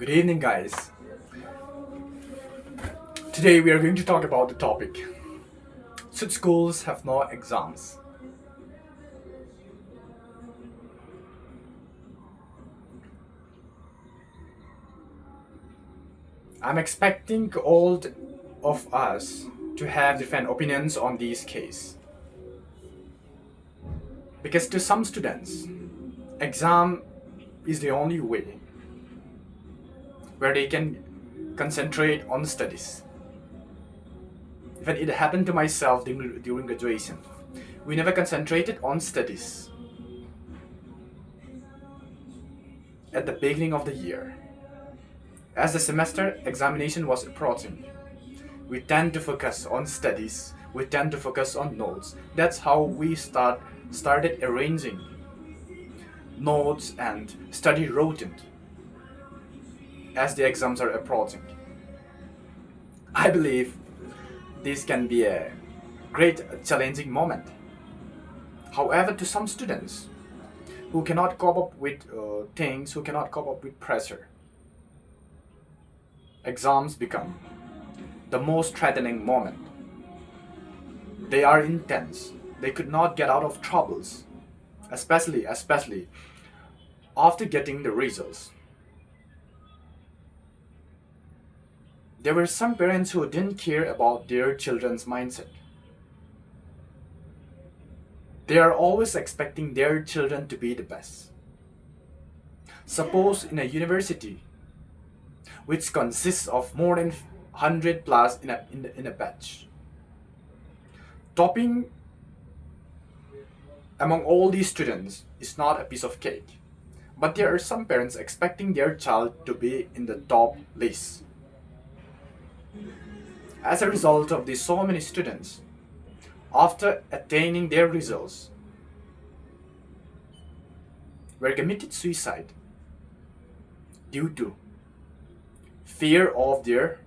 Good evening, guys. Today we are going to talk about the topic: should schools have no exams? I'm expecting all of us to have different opinions on this case. Because to some students, exam is the only way where they can concentrate on studies. Even it happened to myself during graduation. We never concentrated on studies at the beginning of the year. As the semester examination was approaching, we tend to focus on studies, we tend to focus on notes. That's how we started arranging notes and study routine as the exams are approaching. I believe this can be a great challenging moment. However, to some students who cannot cope up with things, who cannot cope up with pressure, exams become the most threatening moment. They are intense. They could not get out of troubles, especially after getting the results. There were some parents who didn't care about their children's mindset. They are always expecting their children to be the best. Suppose in a university, which consists of more than 100 plus in a batch, topping among all these students is not a piece of cake. But there are some parents expecting their child to be in the top list. As a result of these so many students, after attaining their results, were committed suicide due to fear of their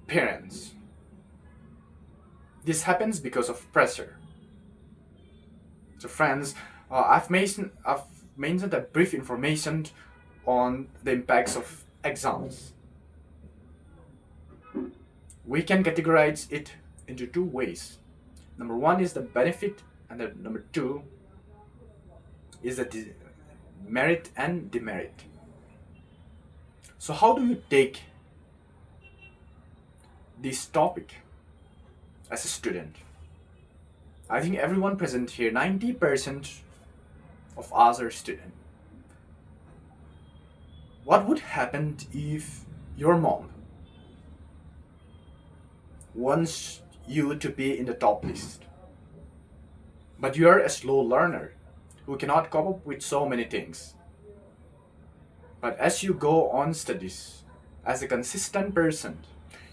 parents. This happens because of pressure. So, friends, I've mentioned a brief information on the impacts of exams. We can categorize it into two ways. Number one is the benefit, and number two is the merit and demerit. So, how do you take this topic as a student? I think everyone present here, 90% of us are students. What would happen if your mom wants you to be in the top list, but you are a slow learner who cannot cope up with so many things? But as you go on studies, as a consistent person,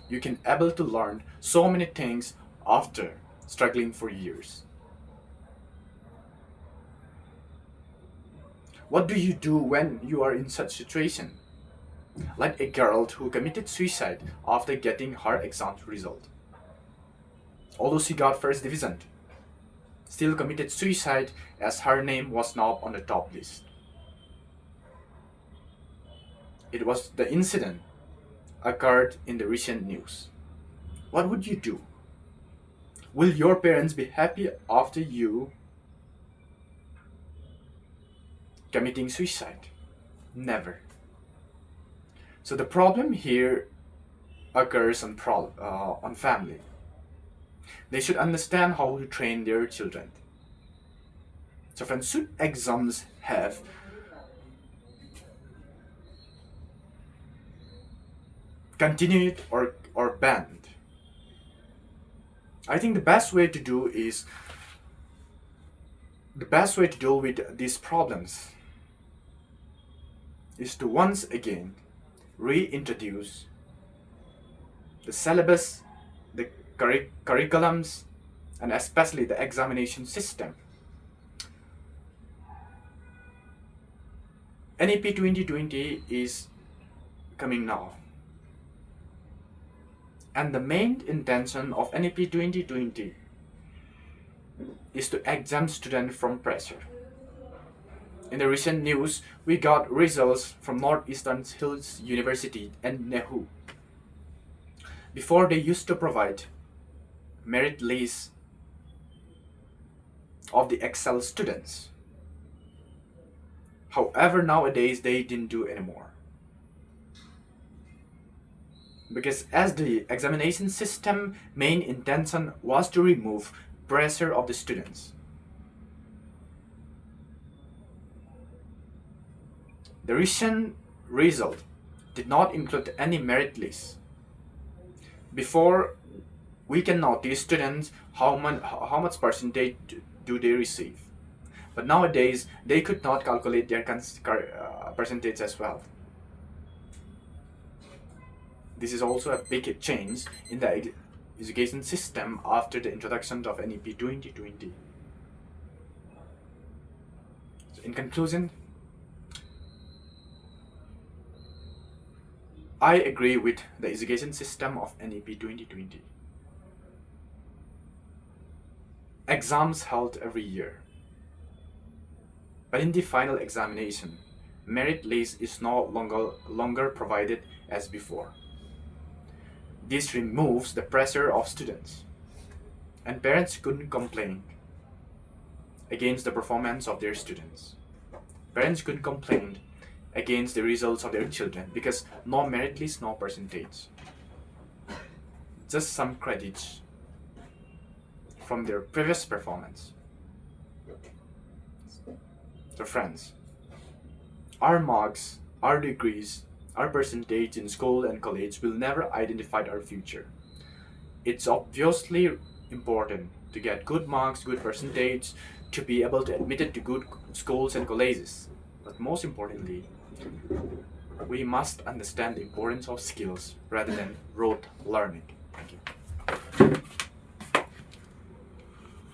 you can able to learn so many things after struggling for years. What do you do when you are in such situation? Like a girl who committed suicide after getting her exam result. Although she got first division, still committed suicide as her name was not on the top list. It was the incident occurred in the recent news. What would you do? Will your parents be happy after you committing suicide? Never. So the problem here occurs on family. They should understand how to train their children. So friends, should exams have continued or banned? I think the best way to deal with these problems is to once again reintroduce the syllabus, the curriculums, and especially the examination system. NEP 2020 is coming now. And the main intention of NEP 2020 is to exempt students from pressure. In the recent news, we got results from Northeastern Hills University and NEHU. Before, they used to provide merit list of the Excel students. However, nowadays they didn't do anymore. Because as the examination system main intention was to remove pressure of the students. The recent result did not include any merit list. Before, we can notice students how much percentage do they receive. But nowadays, they could not calculate their percentage as well. This is also a big change in the education system after the introduction of NEP 2020. So in conclusion, I agree with the education system of NEP 2020. Exams held every year. But in the final examination, merit list is no longer provided as before. This removes the pressure of students, and parents couldn't complain against the performance of their students. Parents couldn't complain against the results of their children because no merit list, no percentage. Just some credits from their previous performance. So friends, our marks, our degrees, our percentage in school and college will never identify our future. It's obviously important to get good marks, good percentage, to be able to admit it to good schools and colleges. But most importantly, we must understand the importance of skills rather than rote learning. Thank you.